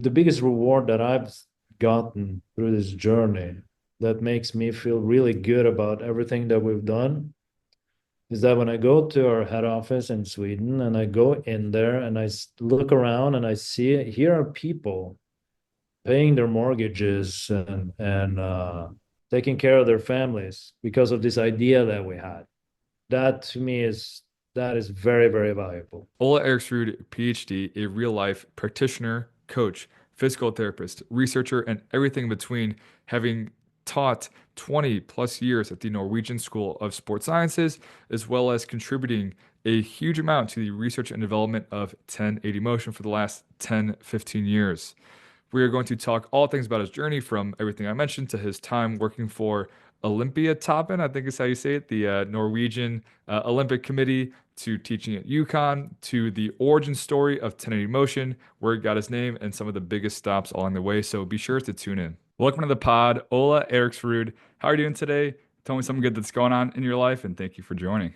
the biggest reward that I've gotten through this journey that makes me feel really good about everything that we've done is that when I go to our head office in Sweden and I go in there and look around and I see here are people paying their mortgages and taking care of their families because of this idea that we had. That to me is very, very valuable. Ola Eriksrud PhD, a real life practitioner, coach, physical therapist, researcher, and everything in between, having taught 20 plus years at the Norwegian School of Sport Sciences, as well as contributing a huge amount to the research and development of 1080 motion for the last 10, 15 years. We are going to talk all things about his journey from everything I mentioned to his time working for Olympia Toppen, I think is how you say it, the Norwegian Olympic Committee, to teaching at UConn, to the origin story of 1080 Motion, where he got his name, and some of the biggest stops along the way. So be sure to tune in. Welcome to the pod, Ola Eriksrud. How are you doing today? Tell me something good that's going on in your life, and thank you for joining.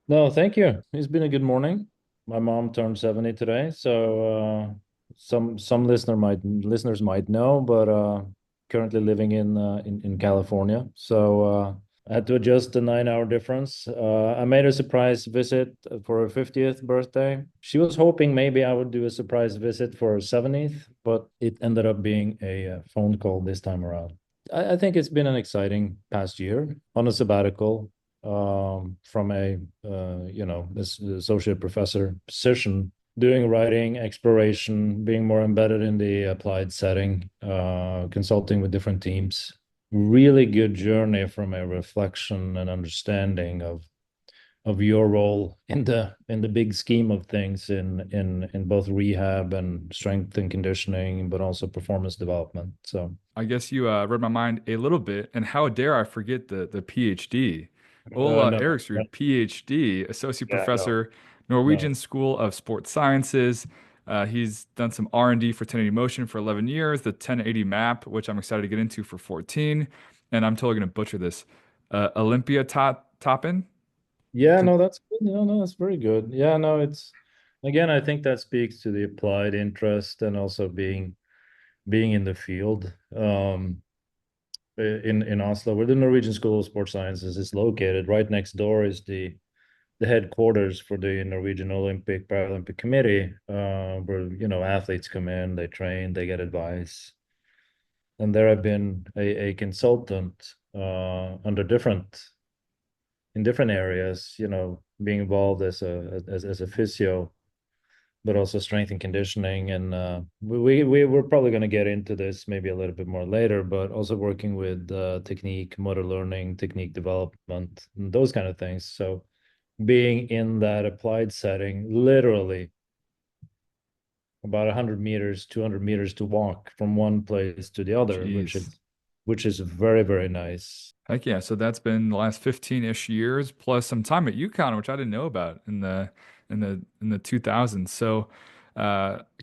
No, thank you. It's been a good morning. My mom turned 70 today, so some listeners might know, but currently living in California. So I had to adjust the 9 hour difference. I made a surprise visit for her 50th birthday. She was hoping maybe I would do a surprise visit for her 70th, but it ended up being a phone call this time around. I think it's been an exciting past year on a sabbatical from a this associate professor position, doing writing, exploration, being more embedded in the applied setting, consulting with different teams. Really good journey from a reflection and understanding of your role in the big scheme of things in both rehab and strength and conditioning, but also performance development. So I guess you read my mind a little bit, and how dare I forget the PhD? Ola no, Eriksrud, PhD, Associate yeah, no, Professor, no. Norwegian School of Sport Sciences. He's done some R&D for 1080 Motion for 11 years, the 1080 map, which I'm excited to get into for 14. And I'm totally going to butcher this. Olympia Toppen? Yeah, no, that's good. No, no, that's very good. Yeah, no, it's again, I think that speaks to the applied interest and also being in the field. In Oslo, where the Norwegian School of Sport Sciences is located, right next door is the headquarters for the Norwegian Olympic Paralympic Committee, where athletes come in, they train, they get advice. And there I've been a consultant under different in different areas, being involved as a physio, but also strength and conditioning. And we're probably going to get into this maybe a little bit more later, but also working with technique, motor learning, technique development, and those kind of things. So being in that applied setting, literally about 100 meters, 200 meters to walk from one place to the other, Jeez. which is very, very nice. Heck yeah. So that's been the last 15-ish years plus some time at UConn, which I didn't know about in the 2000s. So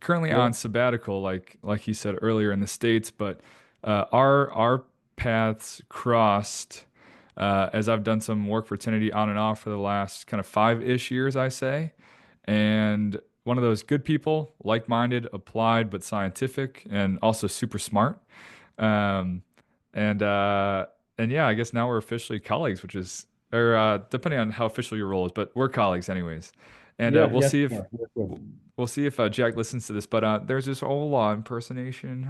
currently Yeah. on sabbatical, like he said earlier in the States, but our paths crossed as I've done some work for Tinity on and off for the last kind of 5-ish years, I say. And one of those good people, like-minded, applied, but scientific, and also super smart. Um, and uh, and yeah, I guess now we're officially colleagues, which is, or depending on how official your role is, but we're colleagues anyways. And Yeah, we'll yeah, see if sure, yeah, sure. we'll see if Jack listens to this. But there's this Ola impersonation,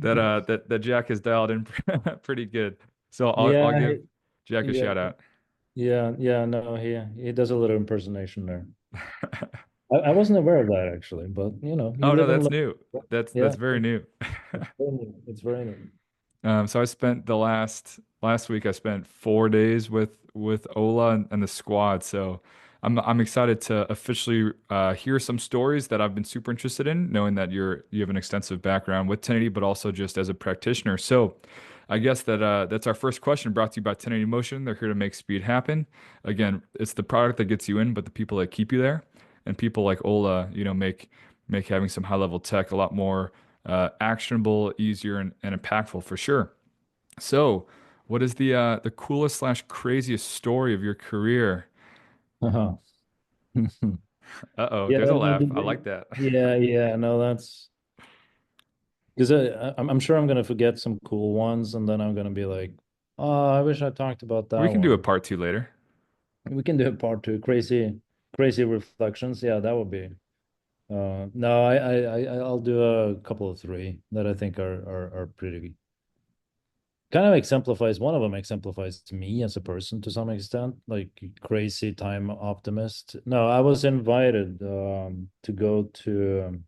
that Jack has dialed in pretty good. So I'll Yeah, give Jack a yeah, shout out. yeah, yeah. No, he does a little impersonation there. I wasn't aware of that actually, but you Oh no, live and that's learn. new. That's Yeah, very new. it's very new. It's very new. So I spent the last week. I spent 4 days with Ola and the squad. So I'm excited to officially hear some stories that I've been super interested in, knowing that you have an extensive background with 1080, but also just as a practitioner. So I guess that's our first question, brought to you by 1080 Motion. They're here to make speed happen. Again, it's the product that gets you in, but the people that keep you there, and people like Ola, make having some high level tech a lot more actionable, easier, and impactful for sure. So, what is the coolest slash craziest story of your career? Uh-huh. Uh-oh, Yeah, there's a no, laugh. I like that. yeah, yeah. No, that's. Because I'm sure I'm gonna forget some cool ones, and then I'm gonna be like, oh, I wish I talked about that We can do a one. part two later. We can do a part two, crazy reflections. Yeah, that would be. No, I'll do a couple of three that I think are pretty kind of exemplifies. One of them exemplifies me as a person to some extent, like crazy time optimist. No, I was invited to go to.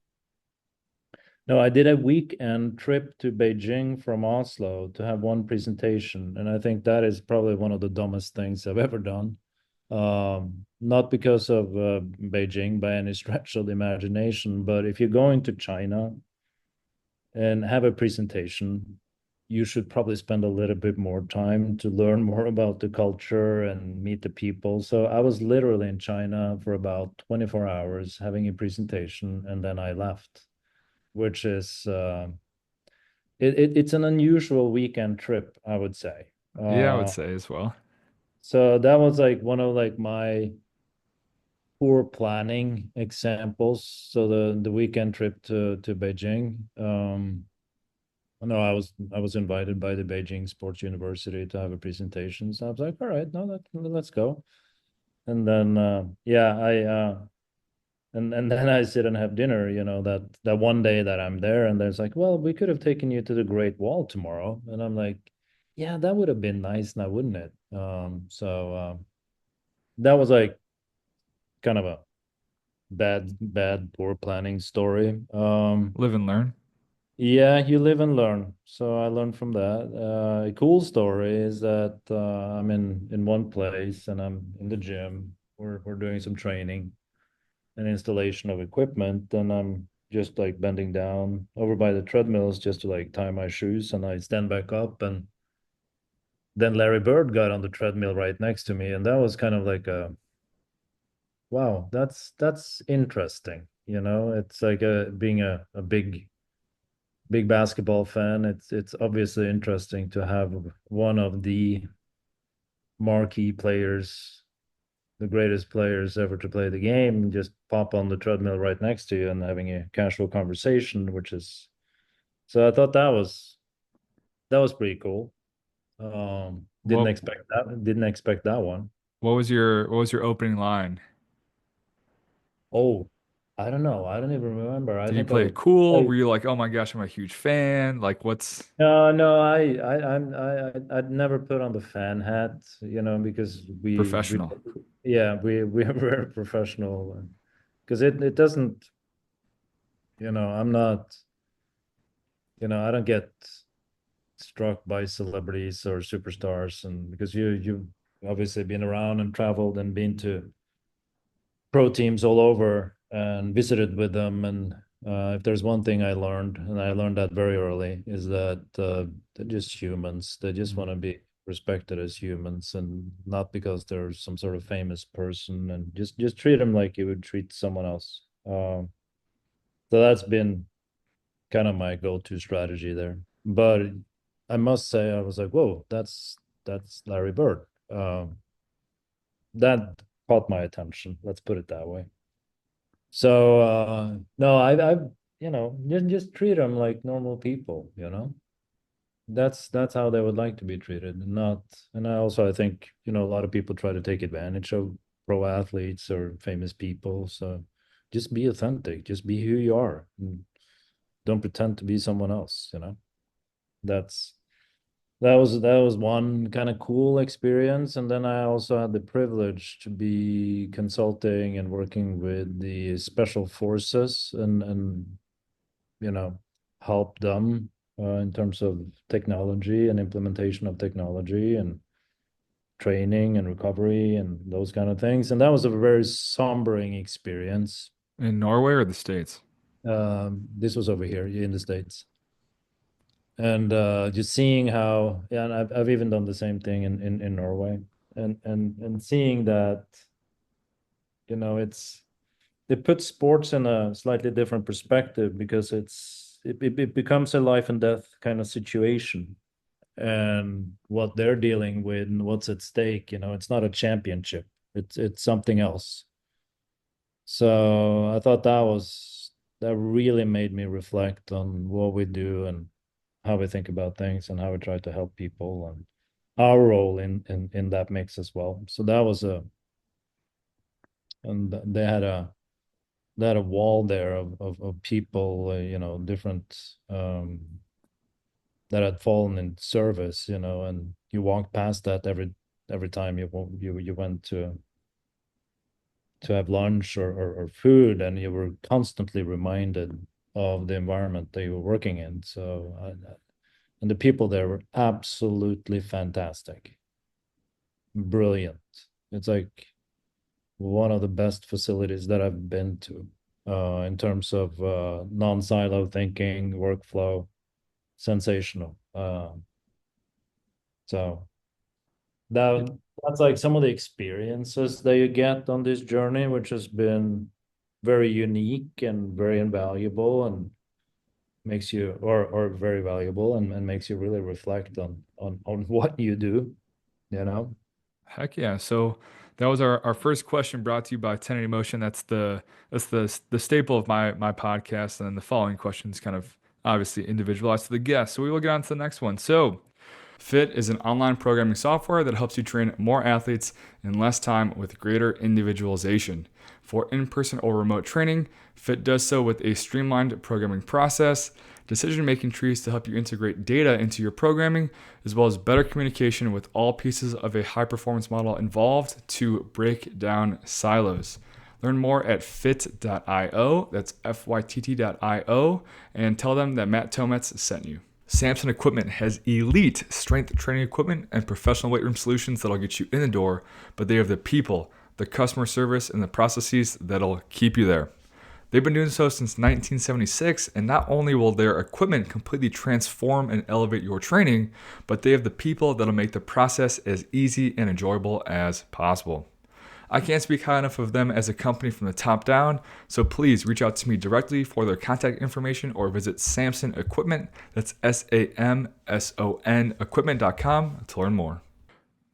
No, I did a weekend trip to Beijing from Oslo to have one presentation, and I think that is probably one of the dumbest things I've ever done. Not because of Beijing by any stretch of the imagination, but if you're going to China and have a presentation, you should probably spend a little bit more time to learn more about the culture and meet the people. So I was literally in China for about 24 hours having a presentation, and then I left, which is it's an unusual weekend trip, I would say. Yeah, I would Uh, say as well. so that was like one of like my poor planning examples. So the weekend trip to Beijing. No, I was invited by the Beijing Sports University to have a presentation. So I was like, all right, no, let's go. And then yeah, I and then I sit and have dinner, that one day that I'm there, and there's like, well, we could have taken you to the Great Wall tomorrow. And I'm like, yeah, that would have been nice now, wouldn't it? So that was like kind of a bad, poor planning story. Live and learn. Yeah, you live and learn. So I learned from that. A cool story is that I'm in one place and I'm in the gym. We're doing some training and installation of equipment, and I'm just like bending down over by the treadmills just to like tie my shoes, and I stand back up, and then Larry Bird got on the treadmill right next to me, and that was kind of like a wow, that's interesting. It's like being a big basketball fan. It's obviously interesting to have one of the marquee players, the greatest players ever to play the game, just pop on the treadmill right next to you and having a casual conversation, which is so I thought that was pretty cool. Didn't What expect that one. what was your opening line? Oh, I don't know. I don't even remember. I Did you think I play was it cool? I, Were you like, oh my gosh, I'm a huge fan? Like, what's no, no, I'd never put on the fan hat, because we professional? yeah, we're very professional, because it doesn't, I'm not, I don't get struck by celebrities or superstars, and because you've obviously been around and traveled and been to pro teams all over and visited with them. And if there's one thing I learned, and I learned that very early, is that they're just humans. They just Mhm. want to be respected as humans, and not because they're some sort of famous person. And just treat them like you would treat someone else. So that's been kind of my go-to strategy there. But I must say, I was like, whoa, that's Larry Bird. That caught my attention. Let's put it that way. So no, I've just treat them like normal people. That's how they would like to be treated, and not. And I think a lot of people try to take advantage of pro athletes or famous people. So just be authentic, just be who you are, and don't pretend to be someone else. That's that was one kind of cool experience. And then I also had the privilege to be consulting and working with the special forces, and you know help them in terms of technology and implementation of technology and training and recovery and those kind of things. And that was a very sombering experience. In Norway or the States? This was over here in the States. And just seeing how, yeah, and I've even done the same thing in Norway, and seeing that, it's it puts sports in a slightly different perspective, because it becomes a life and death kind of situation, and what they're dealing with and what's at stake. It's not a championship, it's something else. So I thought that was that really made me reflect on what we do and how we think about things and how we try to help people and our role in that mix as well. So that was and they had a wall there of people, different that had fallen in service, and you walked past that every time you went to have lunch or food, and you were constantly reminded of the environment that you were working in. So, and the people there were absolutely fantastic, brilliant. It's like one of the best facilities that I've been to, in terms of non-silo thinking, workflow, sensational. So that's like some of the experiences that you get on this journey, which has been very unique and very invaluable, and makes you or very valuable, and makes you really reflect on what you do, you know. Heck yeah. So that was our first question brought to you by Tenet Emotion. That's the staple of my podcast. And then the following questions kind of obviously individualized to the guest. So we will get on to the next one. So Fit is an online programming software that helps you train more athletes in less time with greater individualization. For in-person or remote training, Fit does so with a streamlined programming process, decision-making trees to help you integrate data into your programming, as well as better communication with all pieces of a high-performance model involved to break down silos. Learn more at fit.io, that's fytt.io, and tell them that Matt Tometz sent you. Samson Equipment has elite strength training equipment and professional weight room solutions that'll get you in the door, but they have the people, the customer service, and the processes that'll keep you there. They've been doing so since 1976, and not only will their equipment completely transform and elevate your training, but they have the people that'll make the process as easy and enjoyable as possible. I can't speak high enough of them as a company from the top down, so please reach out to me directly for their contact information or visit Samson Equipment, that's SAMSON equipment.com to learn more.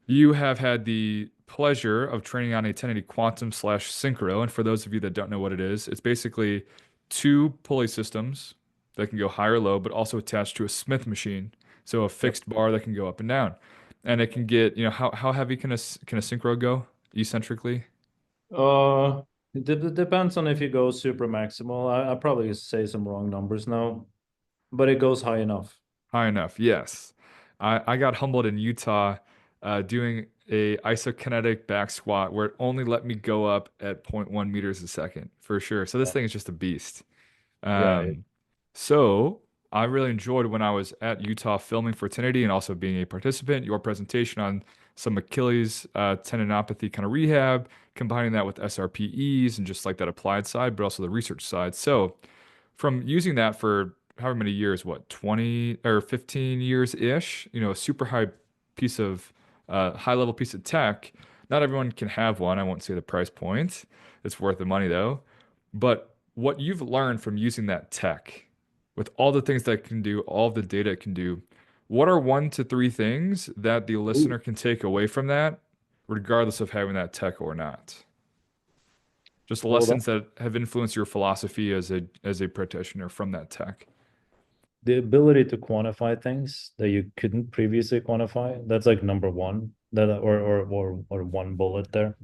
You have had the pleasure of training on a 1080 Quantum slash Syncro, and for those of you that don't know what it is, it's basically two pulley systems that can go high or low, but also attached to a Smith machine, so a Yep. fixed bar that can go up and down. And it can get, how heavy can a Syncro go eccentrically? Uh, it depends on if you go super maximal. I probably say some wrong numbers now, but it goes high enough. High enough, yes. I got humbled in Utah doing a isokinetic back squat where it only let me go up at zero point 0.1 meters a second for sure. So this Yeah, thing is just a beast. yeah, So I really enjoyed when I was at Utah filming for 1080 and also being a participant, your presentation on some Achilles tendinopathy kind of rehab, combining that with SRPEs and just like that applied side, but also the research side. So from using that for however many years, what, 20 or 15 years ish, a super high level piece of tech. Not everyone can have one. I won't say the price point. It's worth the money though. But what you've learned from using that tech, with all the things that it can do, all the data it can do, what are 1 to 3 things that the yeah. listener can take away from that, regardless of having that tech or not? Just Well, lessons that have influenced your philosophy as a practitioner from that tech. the ability to quantify things that you couldn't previously quantify, that's like number one. That or one bullet there.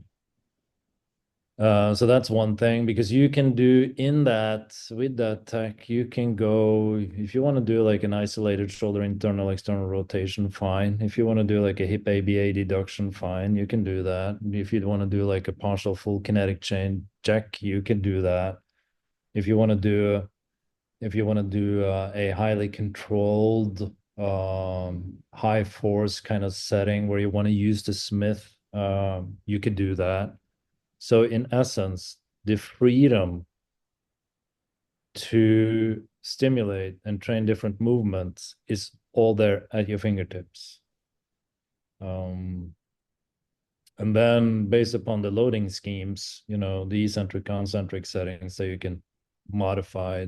So that's one thing, because you can do in that with that tech, you can go if you want to do like an isolated shoulder internal external rotation, fine. If you want to do like a hip ABA deduction, fine, you can do that. If you want to do like a partial full kinetic chain check, you can do that. If you want to do a highly controlled high force kind of setting where you want to use the Smith, you could do that. So in essence, the freedom to stimulate and train different movements is all there at your fingertips. And then based upon the loading schemes, the eccentric, concentric settings that you can modify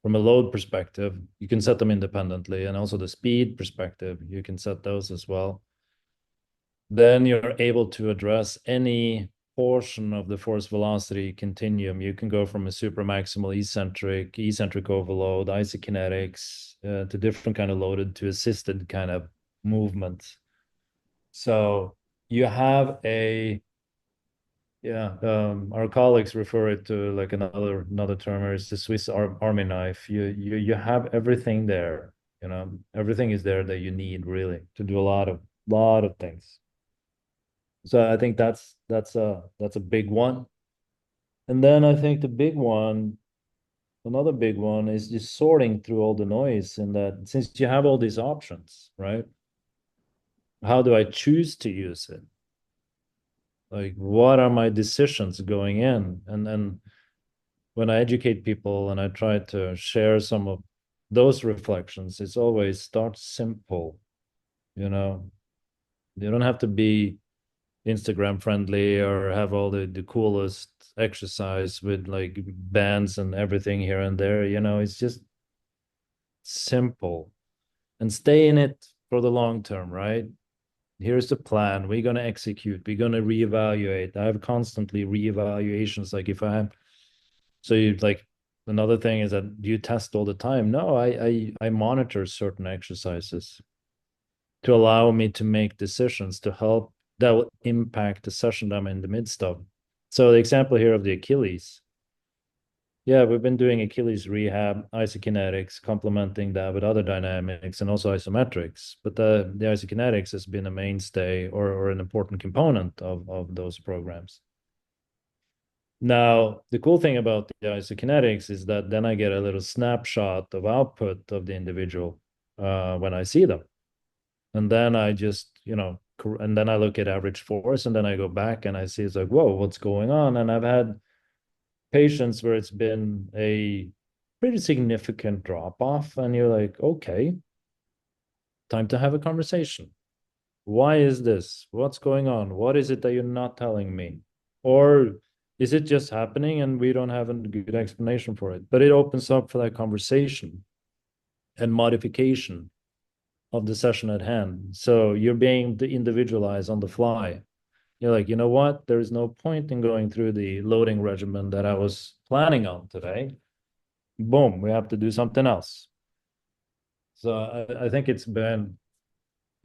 from a load perspective, you can set them independently, and also the speed perspective, you can set those as well. Then you're able to address any portion of the force velocity continuum. You can go from a super maximal eccentric overload, isokinetics, to different kind of loaded to assisted kind of movement. So you have our colleagues refer it to like another term is the Swiss army knife. You have everything there, everything is there that you need really to do a lot of things. So I think that's a big one. And then I think another big one is just sorting through all the noise, and that since you have all these options, right? How do I choose to use it? Like, what are my decisions going in? And then when I educate people and I try to share some of those reflections, it's always start simple, you know. You don't have to be Instagram friendly or have all the coolest exercise with like bands and everything here and there. It's just simple and stay in it for the long term, right? Here's the plan. We're going to execute. We're going to reevaluate. I have constantly reevaluations. Like if I have, so you like another thing is that you test all the time. No, I monitor certain exercises to allow me to make decisions to help that will impact the session that I'm in the midst of. So the example here of the Achilles. Yeah, we've been doing Achilles rehab, isokinetics, complementing that with other dynamics and also isometrics. But the isokinetics has been a mainstay or an important component of those programs. Now, the cool thing about the isokinetics is that then I get a little snapshot of output of the individual when I see them. And then I just, and then I look at average force and then I go back and I see it's like, whoa, what's going on? And I've had patients where it's been a pretty significant drop off, and you're like, okay, time to have a conversation. Why is this? What's going on? What is it that you're not telling me? Or is it just happening and we don't have a good explanation for it? But it opens up for that conversation and modification of the session at hand. So you're being individualized on the fly. You're like, you know what? There is no point in going through the loading regimen that I was planning on today. Boom, we have to do something else. So I think it's been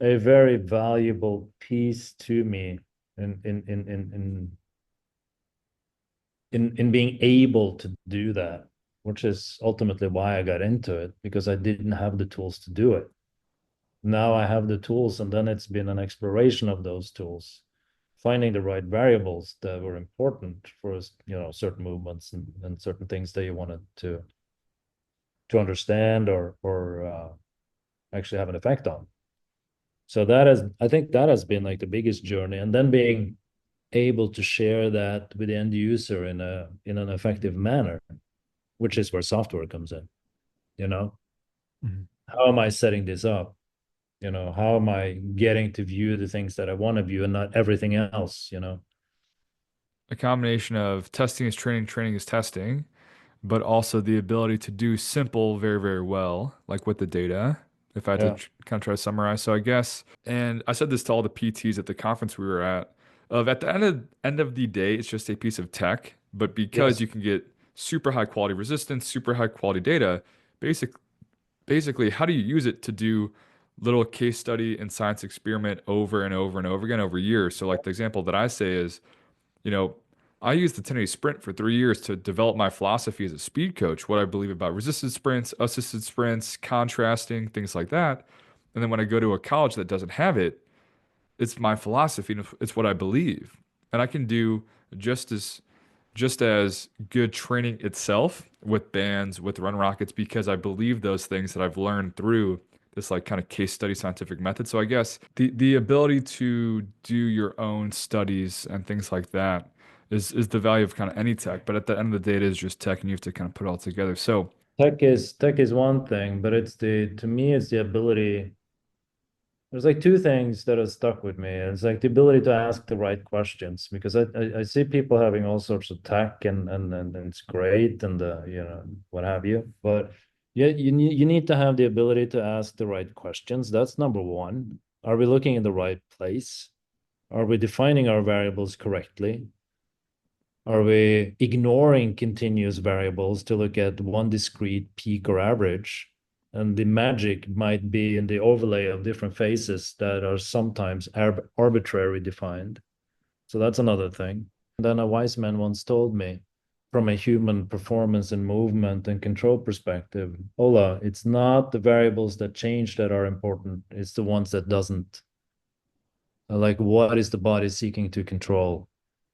a very valuable piece to me in being able to do that, which is ultimately why I got into it, because I didn't have the tools to do it. Now I have the tools, and then it's been an exploration of those tools, finding the right variables that were important for certain movements and certain things that you wanted to understand or actually have an effect on. So I think that has been like the biggest journey, and then being able to share that with the end user in an effective manner, which is where software comes in. Mhm. How am I setting this up? How am I getting to view the things that I want to view and not everything else? A combination of testing is training, training is testing, but also the ability to do simple very, very well, like with the data, if I had to Yeah. kind of try to summarize. So I guess, and I said this to all the PTs at the conference we were at the end of the day, it's just a piece of tech, but because Yes. you can get super high quality resistance, super high quality data, basic, basically, how do you use it to do little case study and science experiment over and over and over again over years? So like the example that I say is, you know, I used the 1080 sprint for 3 years to develop my philosophy as a speed coach, what I believe about resisted sprints, assisted sprints, contrasting, things like that. And then when I go to a college that doesn't have it, it's my philosophy and it's what I believe. And I can do just as just as good training itself with bands, with run rockets, because I believe those things that I've learned through this like kind of case study scientific method. So I guess the ability to do your own studies and things like that is the value of kind of any tech. But at the end of the day, it is just tech and you have to kind of put it all together. So Tech is one thing, but to me it's the ability. There's like two things that have stuck with me. It's like the ability to ask the right questions, because I see people having all sorts of tech and it's great and what have you. But yeah, you need to have the ability to ask the right questions. That's number one. Are we looking in the right place? Are we defining our variables correctly? Are we ignoring continuous variables to look at one discrete peak or average? And the magic might be in the overlay of different phases that are sometimes arbitrarily defined. So that's another thing. And then a wise man once told me, from a human performance and movement and control perspective, Ola, it's not the variables that change that are important, it's the ones that doesn't. Like, what is the body seeking to control?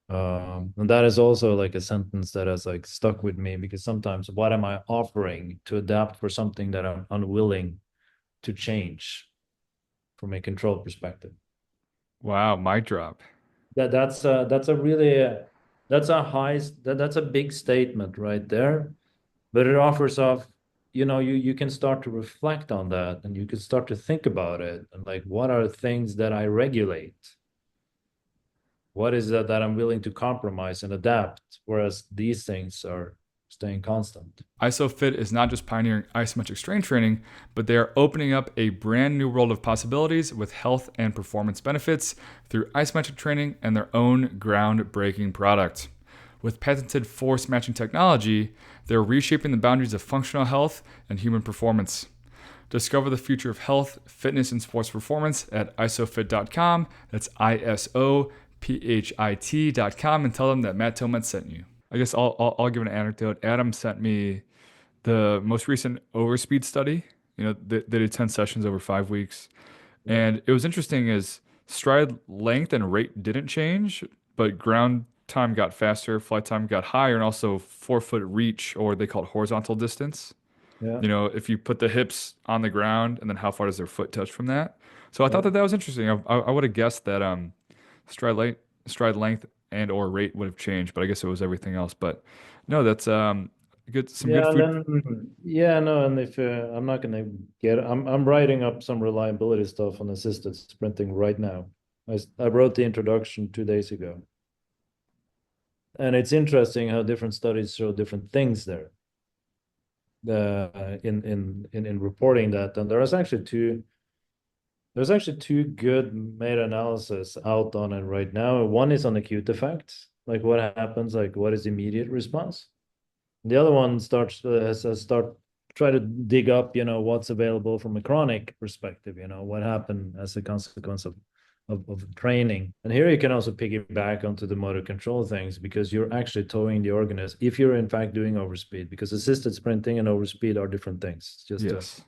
And that is also like a sentence that has like stuck with me, because sometimes what am I offering to adapt for something that I'm unwilling to change from a control perspective? Wow, mic drop. That's a really that's a big statement right there, but it offers off, you can start to reflect on that, and you can start to think about it, and like, what are things that I regulate? What is that I'm willing to compromise and adapt, whereas these things are staying constant? ISOFIT is not just pioneering isometric strength training, but they are opening up a brand new world of possibilities with health and performance benefits through isometric training and their own groundbreaking product. With patented force matching technology, they're reshaping the boundaries of functional health and human performance. Discover the future of health, fitness, and sports performance at isofit.com. That's ISOPHIT.com, and tell them that Matt Tometz sent you. I guess I'll give an anecdote. Adam sent me the most recent overspeed study. They did 10 sessions over 5 weeks. Yeah. And it was interesting is stride length and rate didn't change, but ground time got faster, flight time got higher, and also forefoot reach, or they call it horizontal distance. Yeah. If you put the hips on the ground and then how far does their foot touch from that? So I thought Yeah. that was interesting. I would have guessed that stride length, stride length and or rate would have changed, but I guess it was everything else. But no, that's good. Some good Yeah, and food. then yeah, no, and if I'm not gonna I'm writing up some reliability stuff on assisted sprinting right now. I wrote the introduction 2 days ago, and it's interesting how different studies show different things there. In reporting that, and there's actually two good meta-analysis out on it right now. One is on acute effects, like what happens, like what is the immediate response. The other one starts start try to dig up, what's available from a chronic perspective, what happened as a consequence of training. And here you can also piggyback onto the motor control things, because you're actually towing the organism if you're in fact doing overspeed, because assisted sprinting and overspeed are different things, just to Yes.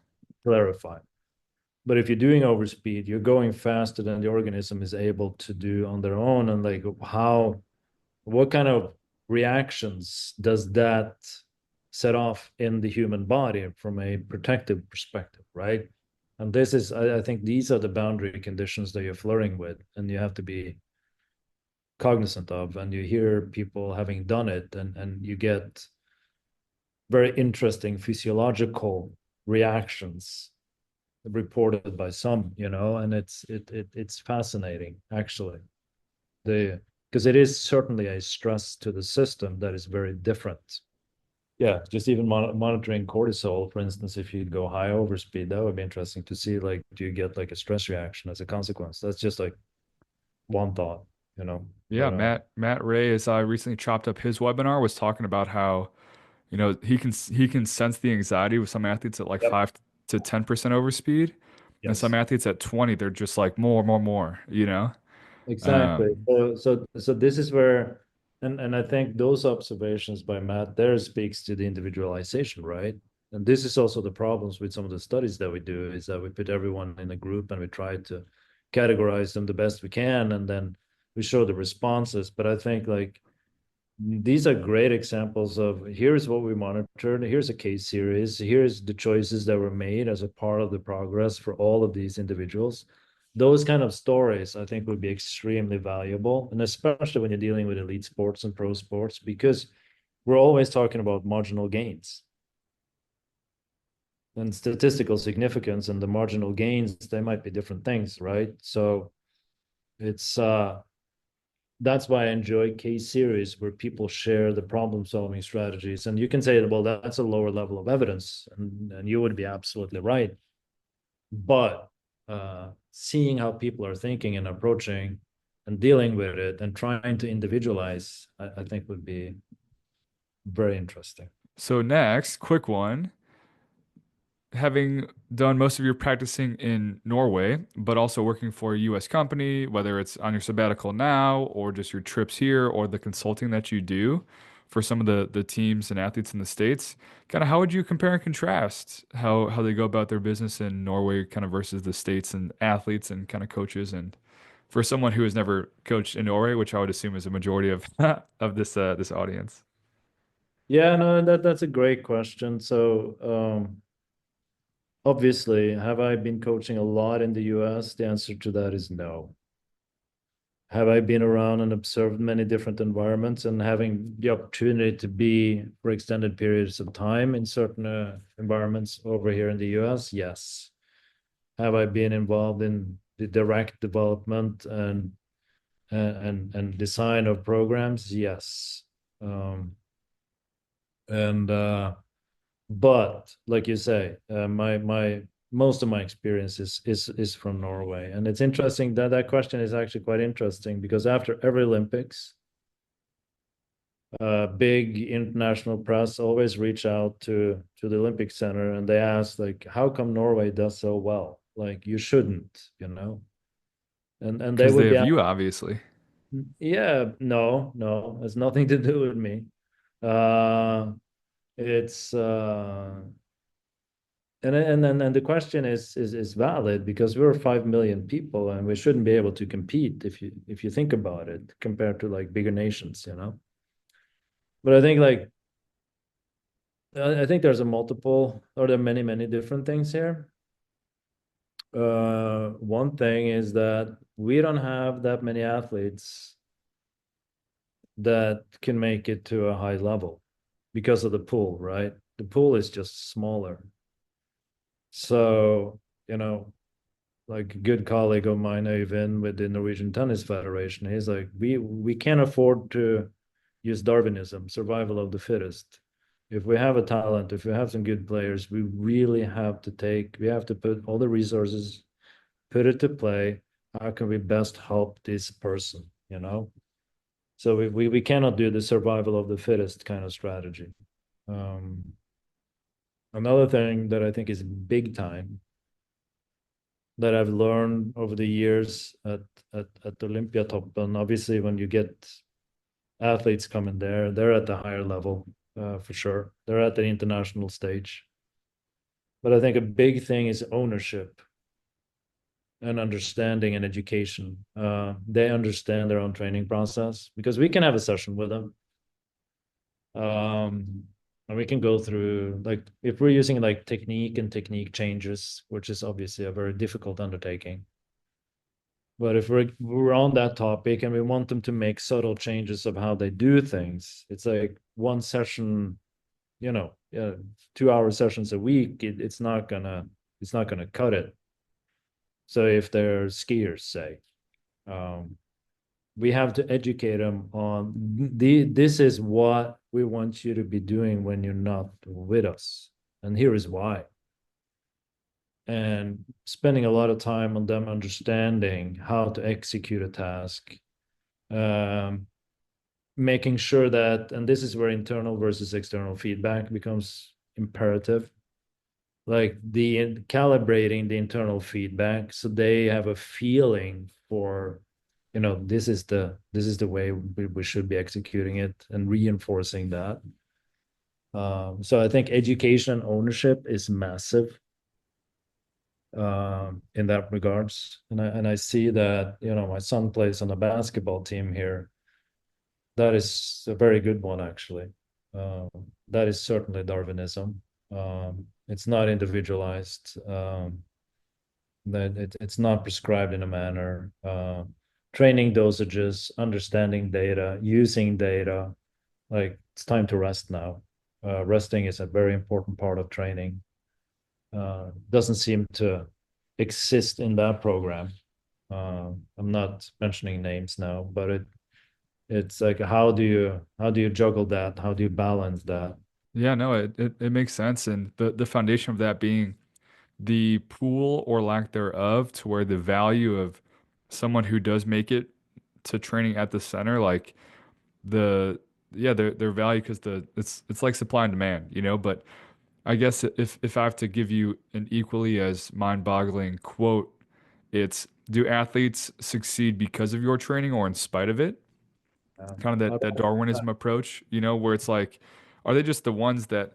clarify. But if you're doing overspeed, you're going faster than the organism is able to do on their own. And like, what kind of reactions does that set off in the human body from a protective perspective, right? And this is, I think these are the boundary conditions that you're flirting with, and you have to be cognizant of. And you hear people having done it, and you get very interesting physiological reactions reported by some, and it's fascinating, actually. The Because it is certainly a stress to the system that is very different. Yeah, just even monitoring cortisol, for instance, if you go high overspeed, that would be interesting to see. Like, do you get like a stress reaction as a consequence? That's just like one thought, you know. Yeah, But Matt Ray, as I recently chopped up his webinar, was talking about how he can sense the anxiety with some athletes at like yep, 5 to 10% overspeed, and some yes. athletes at 20, they're just like more, more, more. Exactly. Um, So this is where, and I think those observations by Matt there speaks to the individualization, right? And this is also the problems with some of the studies that we do, is that we put everyone in a group and we try to categorize them the best we can, and then we show the responses. But I think like these are great examples of, here's what we monitored, here's a case series, here's the choices that were made as a part of the progress for all of these individuals. Those kind of stories I think would be extremely valuable, and especially when you're dealing with elite sports and pro sports, because we're always talking about marginal gains and statistical significance, and the marginal gains, they might be different things, right? So it's that's why I enjoy case series where people share the problem solving strategies. And you can say, well, that's a lower level of evidence, and you would be absolutely right. But seeing how people are thinking and approaching and dealing with it and trying to individualize, I think would be very interesting. So next, quick one. Having done most of your practicing in Norway, but also working for a US company, whether it's on your sabbatical now or just your trips here or the consulting that you do for some of the teams and athletes in the States, kind of how would you compare and contrast how they go about their business in Norway kind of versus the States and athletes and kind of coaches and for someone who has never coached in Norway, which I would assume is a majority of of this audience. Yeah, no, that's a great question. So, obviously, have I been coaching a lot in the US? The answer to that is no. Have I been around and observed many different environments and having the opportunity to be for extended periods of time in certain environments over here in the US? Yes. Have I been involved in the direct development and design of programs? Yes. And But like you say, my most of my experience is from Norway, and it's interesting that that question is actually quite interesting because after every Olympics, big international press always reach out to the Olympic Center and they ask like, how come Norway does so well? Like you shouldn't, you know? And they Because they would be, have you, obviously. yeah, no, no, it's nothing to do with me. Uh, it's and the question is valid because we're 5 million people and we shouldn't be able to compete if you think about it compared to like bigger nations, you know. But I think like I think there's a multiple or there are many different things here. One thing is that we don't have that many athletes that can make it to a high level because of the pool, right? The pool is just smaller. So, you know, like a good colleague of mine, Øyvind, with the Norwegian Tennis Federation, he's like, we can't afford to use Darwinism, survival of the fittest. If we have a talent, if we have some good players, we have to put all the resources, put it to play. How can we best help this person, you know? So we cannot do the survival of the fittest kind of strategy. Um, Another thing that I think is big time that I've learned over the years at Olympiatoppen. Obviously, when you get athletes coming there, they're at the higher level for sure. They're at the international stage. But I think a big thing is ownership and understanding and education. They understand their own training process because we can have a session with them. And we can go through like if we're using like technique and technique changes, which is obviously a very difficult undertaking. But if we're on that topic and we want them to make subtle changes of how they do things, it's like one session, you know, 2 hour sessions a week. It's not gonna cut it. So if they're skiers, say, um, we have to educate them on this is what we want you to be doing when you're not with us, and here is why. And spending a lot of time on them understanding how to execute a task, um, making sure that, and this is where internal versus external feedback becomes imperative, like the calibrating the internal feedback so they have a feeling for, you know, this is the way we should be executing it and reinforcing that. So I think education and ownership is massive in that regards. And I see that, you know, my son plays on a basketball team here. That is a very good one, actually. Uh, that is certainly Darwinism. It's not individualized. That it's not prescribed in a manner. Training dosages, understanding data, using data. Like it's time to rest now. Resting is a very important part of training. Doesn't seem to exist in that program. I'm not mentioning names now, but it's like how do you juggle that? How do you balance that? Yeah, no, it makes sense. And the foundation of that being the pool or lack thereof to where the value of someone who does make it to training at the center, like the yeah, their value because it's like supply and demand, you know. But I guess if I have to give you an equally as mind-boggling quote, it's do athletes succeed because of your training or in spite of it? Kind of I that don't- Darwinism approach, you know, where it's like, are they just the ones that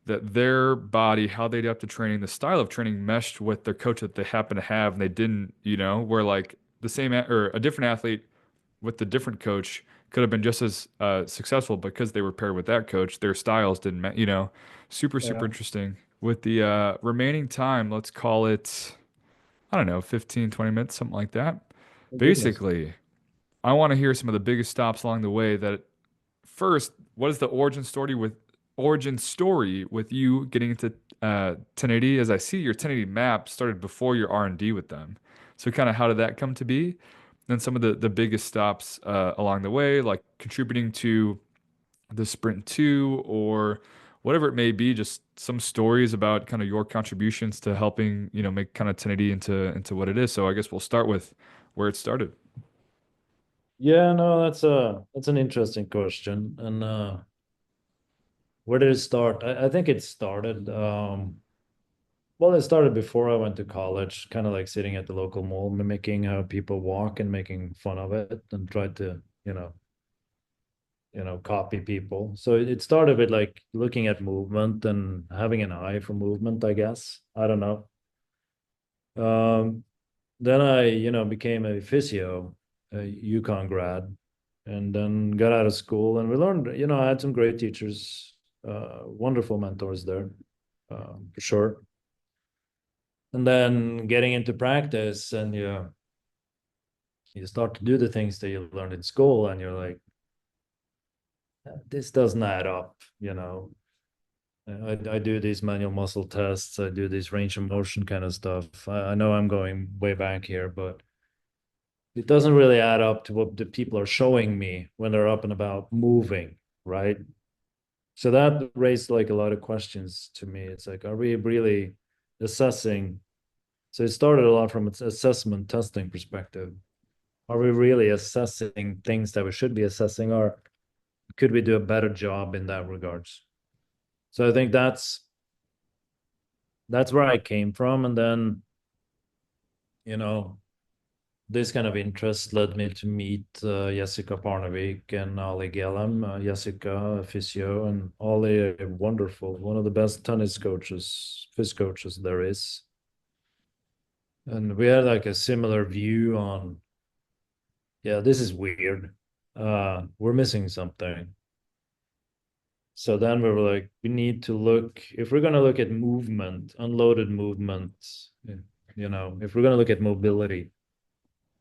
their body, how they adapt to training, the style of training meshed with their coach that they happen to have, and they didn't, you know, where like the same or a different athlete with the different coach could have been just as successful because they were paired with that coach. Their styles didn't, you know, super yeah, interesting. With the remaining time, let's call it, I don't know, 15, 20 minutes, something like that. my goodness. Basically, I want to hear some of the biggest stops along the way. That first, what is the origin story with you getting into 1080? As I see, your 1080 map started before your R&D with them. So kind of how did that come to be? Then some of the biggest stops along the way, like contributing to the Sprint 2 or whatever it may be, just some stories about kind of your contributions to helping, you know, make kind of 1080 into what it is. So I guess we'll start with where it started. Yeah, no, that's an interesting question. And where did it start? I think it started well, it started before I went to college, kind of like sitting at the local mall, mimicking how people walk and making fun of it and tried to, copy people. So it started with like looking at movement and having an eye for movement, I guess. I don't know. Um, then I, became a physio, a UConn grad, and then got out of school and we learned, I had some great teachers, wonderful mentors there, for sure. And then getting into practice and you start to do the things that you learned in school and you're like, this doesn't add up. I do these manual muscle tests, I do this range of motion kind of stuff. I know I'm going way back here, but it doesn't really add up to what the people are showing me when they're up and about moving, right? So that raised like a lot of questions to me. It's like, are we really assessing? So it started a lot from its assessment testing perspective. Are we really assessing things that we should be assessing, or could we do a better job in that regards? So I think that's where I came from, and then you know this kind of interest led me to meet Jessica Parnevik and Ali Gellem. Jessica, a physio, and Ali, a wonderful, one of the best tennis coaches, phys coaches there is. And we had like a similar view on, yeah, this is weird. We're missing something. So then we were like, we need to look, if we're going to look at movement, unloaded movement, if we're going to look at mobility,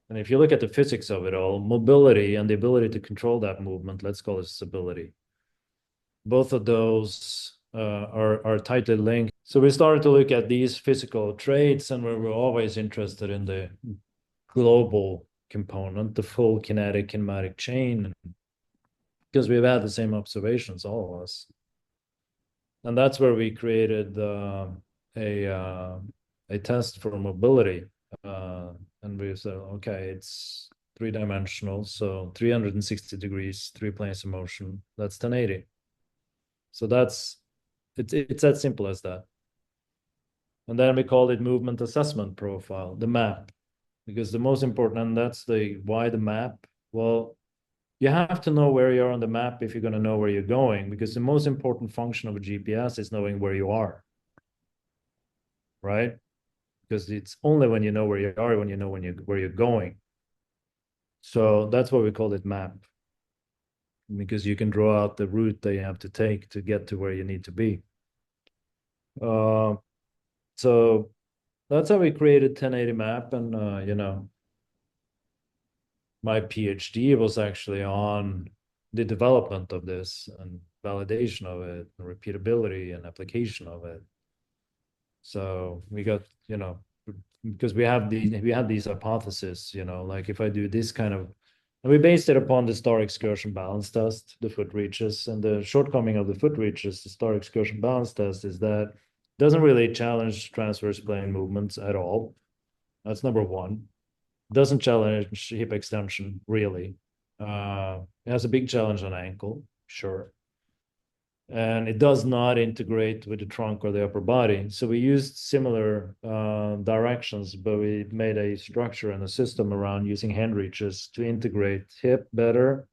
and if you look at the physics of it all, mobility and the ability to control that movement, let's call it stability. Both of those are tightly linked. So we started to look at these physical traits, and we were always interested in the global component, the full kinetic kinematic chain, because we've had the same observations, all of us. And that's where we created a uh, a test for mobility, and we said, okay, it's three-dimensional, so 360 degrees, three planes of motion. That's 1080. So it's as simple as that. And then we called it movement assessment profile, the map, because the most important, and that's the why the map. Well, you have to know where you are on the map if you're going to know where you're going, because the most important function of a GPS is knowing where you are, right? Because it's only when you know where you are when you know where you're going. So that's why we call it map, because you can draw out the route that you have to take to get to where you need to be. Uh, so that's how we created 1080 map, and my PhD was actually on the development of this and validation of it, and repeatability and application of it. So we got, because we had these hypotheses, like if I do this kind of, and we based it upon the star excursion balance test, the foot reaches, and the shortcoming of the foot reaches, the star excursion balance test, is that it doesn't really challenge transverse plane movements at all. That's number one. Doesn't challenge hip extension really. It has a big challenge on ankle, sure. And it does not integrate with the trunk or the upper body. So we used similar directions, but we made a structure and a system around using hand reaches to integrate hip better,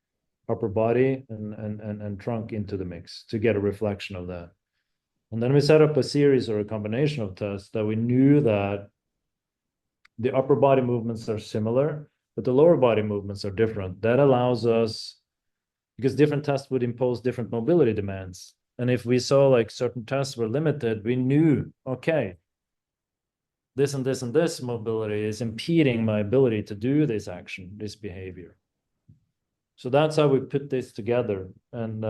upper body, and trunk into the mix to get a reflection of that. And then we set up a series or a combination of tests that we knew that the upper body movements are similar, but the lower body movements are different. That allows us, because different tests would impose different mobility demands. And if we saw like certain tests were limited, we knew, okay, this and this and this mobility is impeding my ability to do this action, this behavior. So that's how we put this together. And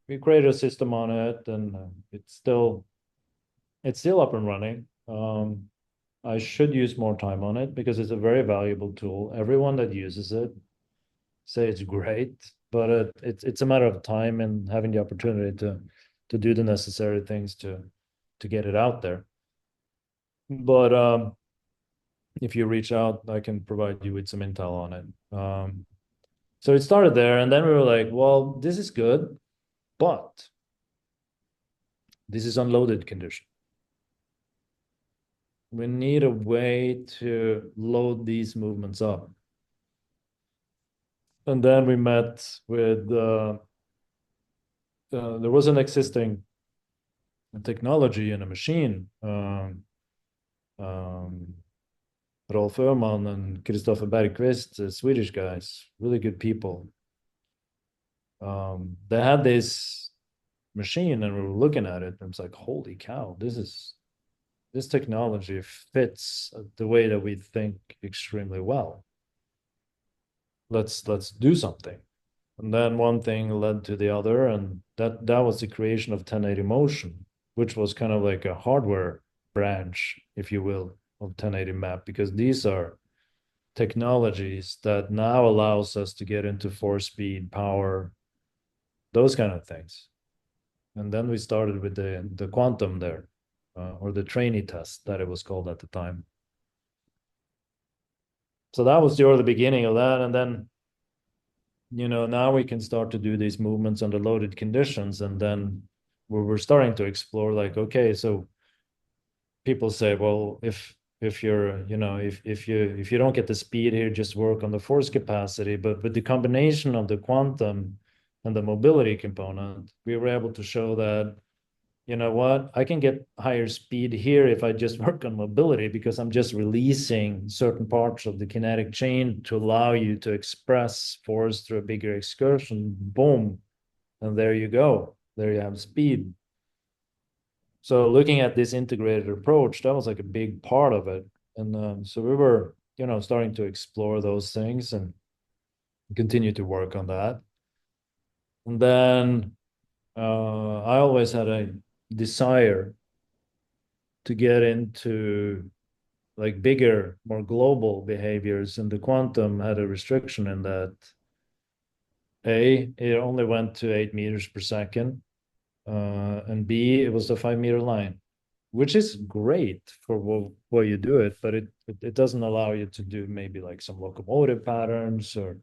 we created a system on it, and it's still up and running. I should use more time on it because it's a very valuable tool. Everyone that uses it say it's great, but it's a matter of time and having the opportunity to do the necessary things to get it out there. But if you reach out, I can provide you with some intel on it. So it started there, and then we were like, well, this is good, but this is unloaded condition. We need a way to load these movements up. And then we met with, there was an existing technology in a machine. Rolf Öhman and Christopher Bergqvist, Swedish guys, really good people. They had this machine, and we were looking at it, and it's like, holy cow, this technology fits the way that we think extremely well. Let's do something. And then one thing led to the other, and that was the creation of 1080 Motion, which was kind of like a hardware branch, if you will, of 1080 Map, because these are technologies that now allows us to get into force, speed, power, those kind of things. And then we started with the quantum there, or the trainee test that it was called at the time. So that was the beginning of that. And then, now we can start to do these movements under loaded conditions. And then we're starting to explore, like, okay, so people say, well, if you're, if you don't get the speed here, just work on the force capacity. But with the combination of the quantum and the mobility component, we were able to show that, you know what, I can get higher speed here if I just work on mobility, because I'm just releasing certain parts of the kinetic chain to allow you to express force through a bigger excursion. Boom. And there you go. There you have speed. So looking at this integrated approach, that was like a big part of it. And so we were, starting to explore those things and continue to work on that. And then I always had a desire to get into like bigger, more global behaviors, and the quantum had a restriction in that it only went to 8 meters per second, and B, it was a 5-meter line, which is great for what you do it, but it doesn't allow you to do maybe like some locomotive patterns or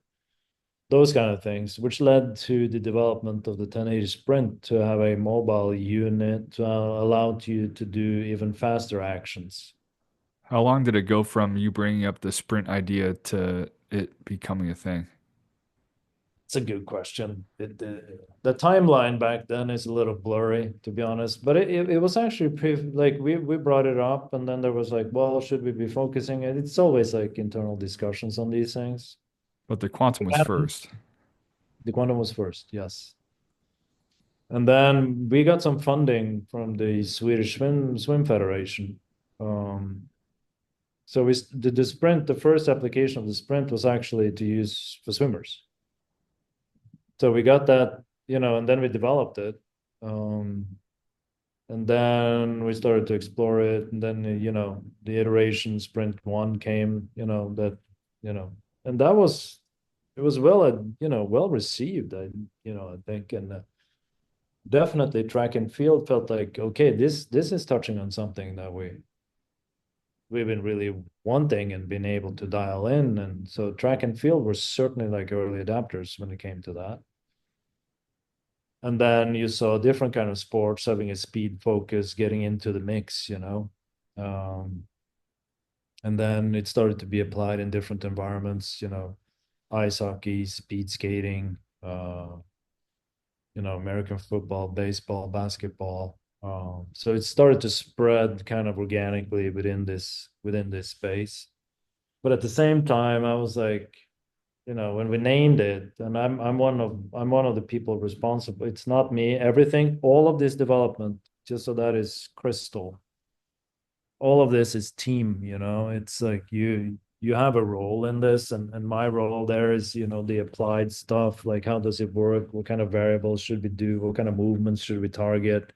those kind of things, which led to the development of the 1080 Sprint to have a mobile unit to allow you to do even faster actions. How long did it go from you bringing up the sprint idea to it becoming a thing? It's a good question. The timeline back then is a little blurry, to be honest, but it was actually like we brought it up, and then there was like, well, should we be focusing it? It's always like internal discussions on these things. But the quantum was first. The quantum was first, yes. And then we got some funding from the Swedish Swim Federation. So we did the sprint. The first application of the sprint was actually to use for swimmers. So we got that, and then we developed it. And then we started to explore it. And then, the iteration sprint 1 came, and that was, it was well received, I think. And definitely track and field felt like, okay, this is touching on something that we we've been really wanting and been able to dial in. And so track and field were certainly like early adapters when it came to that. And then you saw different kind of sports having a speed focus, getting into the mix, and then it started to be applied in different environments, ice hockey, speed skating, American football, baseball, basketball. So it started to spread kind of organically within this space. But at the same time, I was like, when we named it, and I'm one of the people responsible. It's not me. Everything, all of this development, just so that is crystal, all of this is team. It's like you have a role in this, and my role there is the applied stuff, like how does it work, what kind of variables should we do, what kind of movements should we target,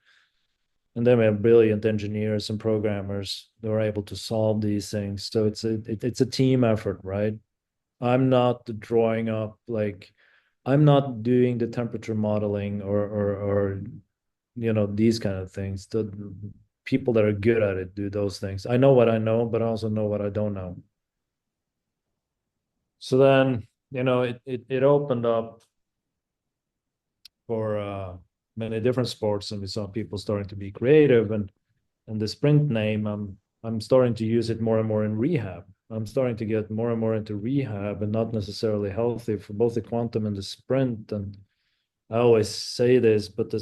and then we have brilliant engineers and programmers that are able to solve these things. So it's a team effort, right? I'm not drawing up, like, I'm not doing the temperature modeling or these kind of things. The people that are good at it do those things. I know what I know, but I also know what I don't know. So then, it opened up for many different sports, and we saw people starting to be creative. And the sprint name, I'm starting to use it more and more in rehab. I'm starting to get more and more into rehab, and not necessarily healthy, for both the quantum and the sprint. And I always say this, but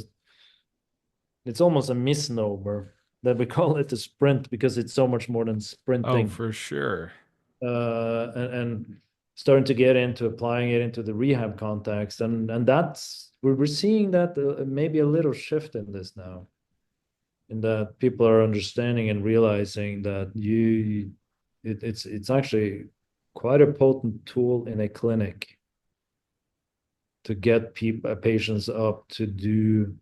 it's almost a misnomer that we call it a sprint, because it's so much more than Oh, sprinting. for sure. And starting to get into applying it into the rehab context, and that's we're seeing that maybe a little shift in this now, in that people are understanding and realizing that it's actually quite a potent tool in a clinic to get patients up to do,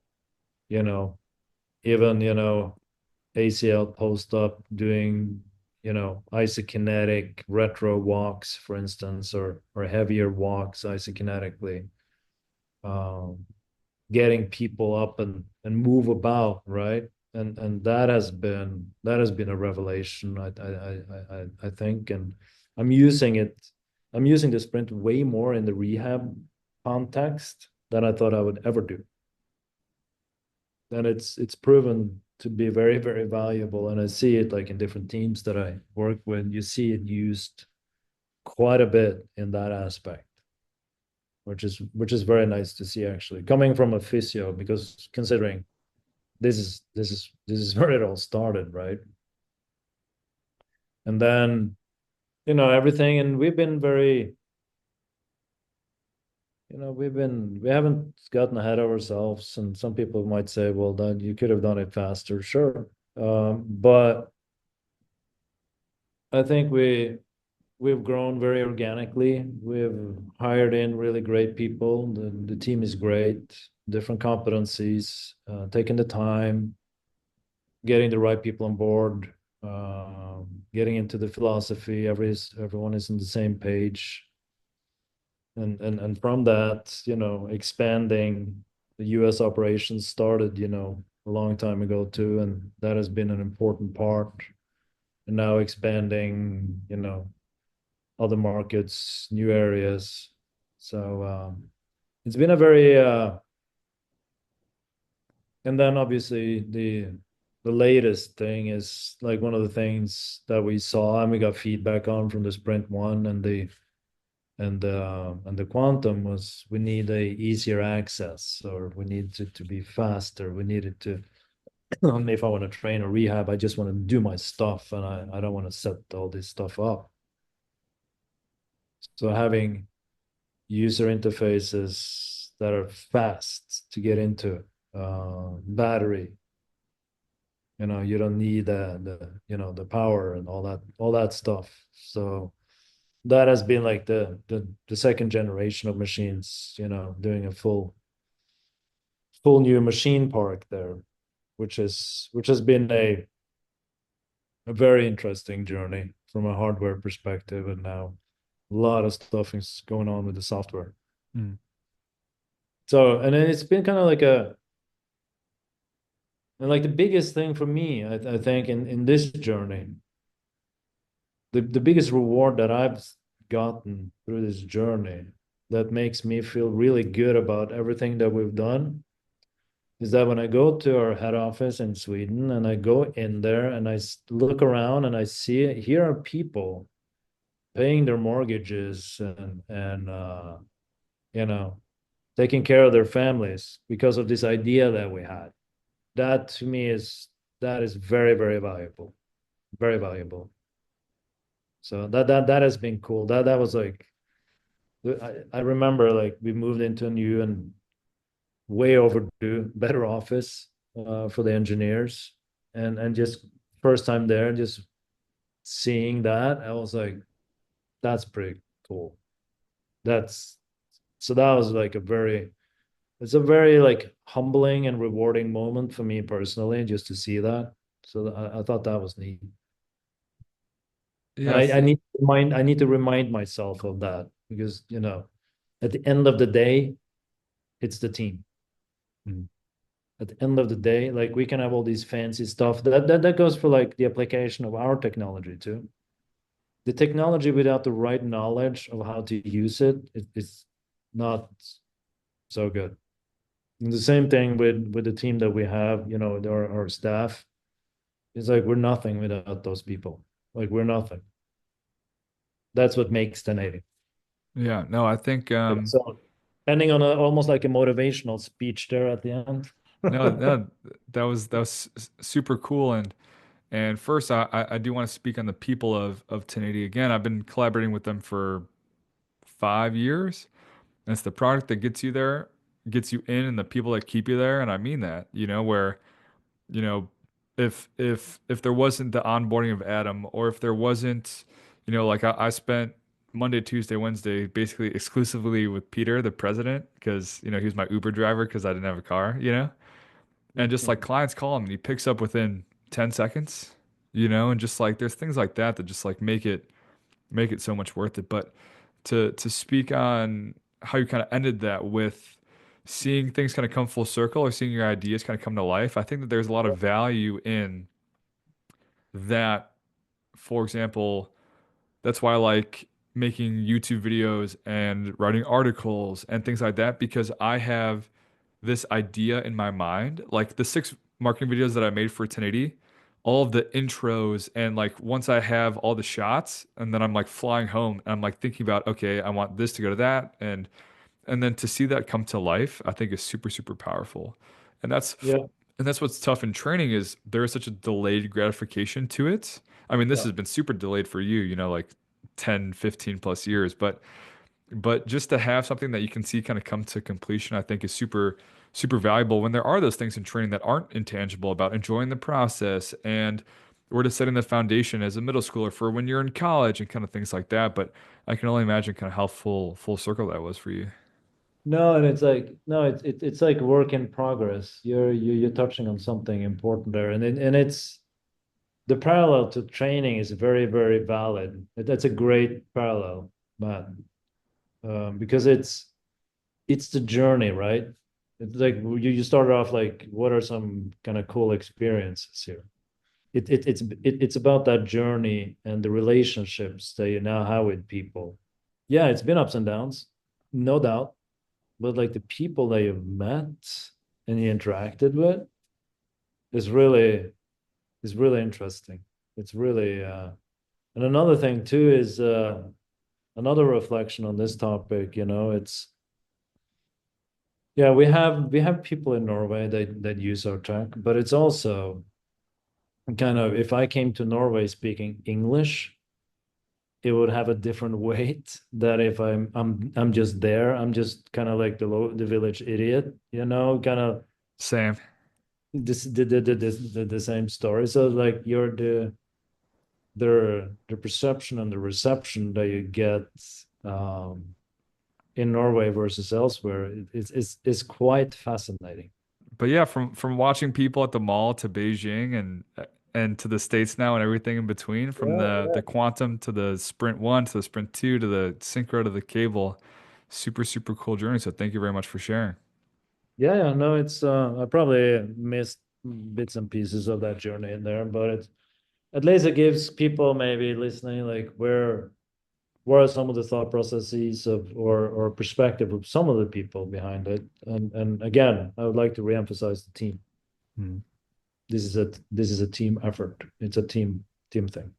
you know even ACL post up, doing isokinetic retro walks, for instance, or heavier walks isokinetically, um, getting people up and move about, right? And that has been a revelation, I think. And I'm using it. I'm using the sprint way more in the rehab context than I thought I would ever do. And it's proven to be very, very valuable. And I see it like in different teams that I work with. You see it used quite a bit in that aspect, which is very nice to see, actually, coming from a physio, because considering this is where it all started, right? And then everything, and we've been very, we haven't gotten ahead of ourselves. And some people might say, well, that you could have done it faster, sure. But I think we've grown very organically. We've hired in really great people. The team is great, different competencies, taking the time, getting the right people on board, getting into the philosophy. Everyone is on the same page. And from that, expanding. The US operations started, a long time ago too, and that has been an important part. And now expanding, other markets, new areas. So it's been a very and then obviously the latest thing is like one of the things that we saw and we got feedback on from the sprint one and the quantum was, we need a easier access, or we need it to be faster. We needed to if I want to train or rehab, I just want to do my stuff, and I don't want to set all this stuff up. So having user interfaces that are fast to get into, battery, you don't need the power and all that stuff. So that has been like the second generation of machines, doing a full new machine park there, which has been a very interesting journey from a hardware perspective. And now a lot of stuff is going on with the software. Mm. So, and then it's been kind of like and like the biggest thing for me, I think, in this journey the biggest reward that I've gotten through this journey that makes me feel really good about everything that we've done is that when I go to our head office in Sweden and I go in there and I look around and I see here are people paying their mortgages and you know taking care of their families because of this idea that we had. That to me is very, very valuable. Very valuable. So that has been cool. That was like I remember like we moved into a new and way overdue better office for the engineers and just first time there just seeing that I was like that's pretty cool. That's so that was like a very it's a very like humbling and rewarding moment for me personally just to see that. So I thought that was neat. And Yeah, I need to remind myself of that because at the end of the day, it's the team. Mm. At the end of the day, like we can have all these fancy stuff. That goes for like the application of our technology too. The technology without the right knowledge of how to use it's not so good. And the same thing with the team that we have, our staff. It's like we're nothing without those people. Like we're nothing. That's what makes the Navy. yeah. No, I think So ending on almost like a motivational speech there at the end. no, no, that was super cool. And first, I do want to speak on the people of 1080 again. I've been collaborating with them for 5 years. And it's the product that gets you there, gets you in, and the people that keep you there. And I mean that, where, you know, if there wasn't the onboarding of Adam, or if there wasn't, like I spent Monday, Tuesday, Wednesday basically exclusively with Peter, the president, because he was my Uber driver because I didn't have a car, and just like clients call him and he picks up within 10 seconds, and just like there's things like that that just like make it so much worth it. But to speak on how you kind of ended that with seeing things kind of come full circle, or seeing your ideas kind of come to life, I think that there's a lot of value in that. For example, that's why I like making YouTube videos and writing articles and things like that, because I have this idea in my mind, like the 6 marketing videos that I made for 1080, all of the intros, and like once I have all the shots, and then I'm like flying home and I'm like thinking about, okay, I want this to go to that, and then to see that come to life, I think is super, super powerful. And that's Yeah, and that's what's tough in training, is there is such a delayed gratification to it. I mean, this yeah, has been super delayed for you, like 10, 15 plus years, but just to have something that you can see kind of come to completion, I think is super, super valuable when there are those things in training that aren't intangible, about enjoying the process, and we're just setting the foundation as a middle schooler for when you're in college and kind of things like that. But I can only imagine kind of how full circle that was for you. no, and it's like no, it's like work in progress. You're touching on something important there, and it's the parallel to training is very, very valid. That's a great parallel, but because it's the journey, right? It's like you started off like, what are some kind of cool experiences here? It's about that journey and the relationships that you now have with people. Yeah, it's been ups and downs, no doubt, but like the people that you've met and you interacted with is really is really interesting. It's really and another thing too is another reflection on this topic, it's yeah, we have people in Norway that use our tech, but it's also kind of if I came to Norway speaking English, it would have a different weight that if I'm just there, I'm just kind of like the village idiot, kind of Same. the same story. So like you're the perception and the reception that you get um in Norway versus elsewhere is quite fascinating. But yeah, from watching people at the mall to Beijing, and to the States now and everything in between, from Yeah, the yeah. Quantum to the Sprint 1 to the Sprint 2 to the Syncro to the cable. Super, super cool journey. So thank you very much for sharing. Yeah, yeah, no, it's I probably missed bits and pieces of that journey in there, but at least it gives people maybe listening like where are some of the thought processes of or perspective of some of the people behind it. And again, I would like to reemphasize the team. Mhm. This is a team effort. It's a team thing.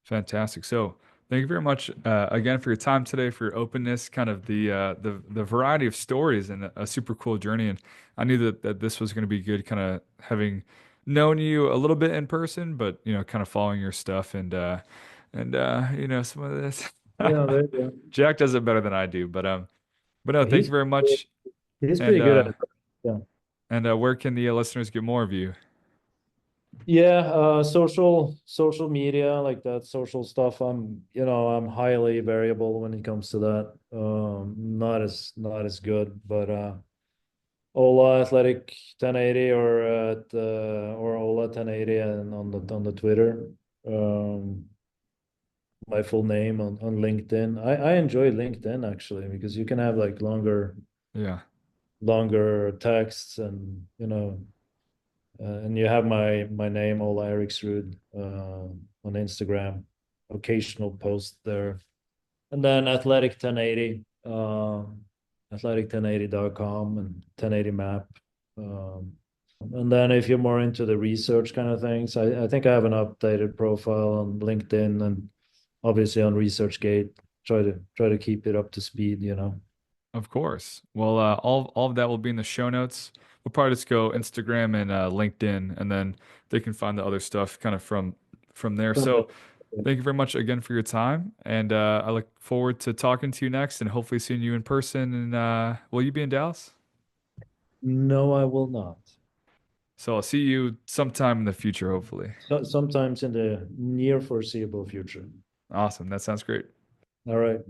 Fantastic. So thank you very much again for your time today, for your openness, kind of the variety of stories and a super cool journey. And I knew that this was going to be good, kind of having known you a little bit in person, but kind of following your stuff and some of this. Yeah, there you go. Jack does it better than I do, but no, thank you He's very much. he's And pretty good at uh it. Yeah. and where can the listeners get more of you? Yeah, social media, like that social stuff. I'm highly variable when it comes to that. Not as good, but Ola Athletic 1080 or Ola 1080 and on the Twitter. Um, my full name on LinkedIn. I enjoy LinkedIn actually because you can have like Yeah, longer texts and you have my name Ola Eriksrud on Instagram. Occasional post there, and then Athletic 1080, athletic1080.com and 1080 map. Um, and then if you're more into the research kind of things, I think I have an updated profile on LinkedIn and obviously on ResearchGate. Try to keep it up to speed. of course. Well, all of that will be in the show notes. We'll probably just go Instagram and LinkedIn, and then they can find the other stuff kind of from there. So thank you very much again for your time, and I look forward to talking to you next, and hopefully seeing you in person. And will you be in Dallas? No, I will not. So I'll see you sometime in the future, hopefully. Sometimes in the near foreseeable future. Awesome. That sounds great. All right.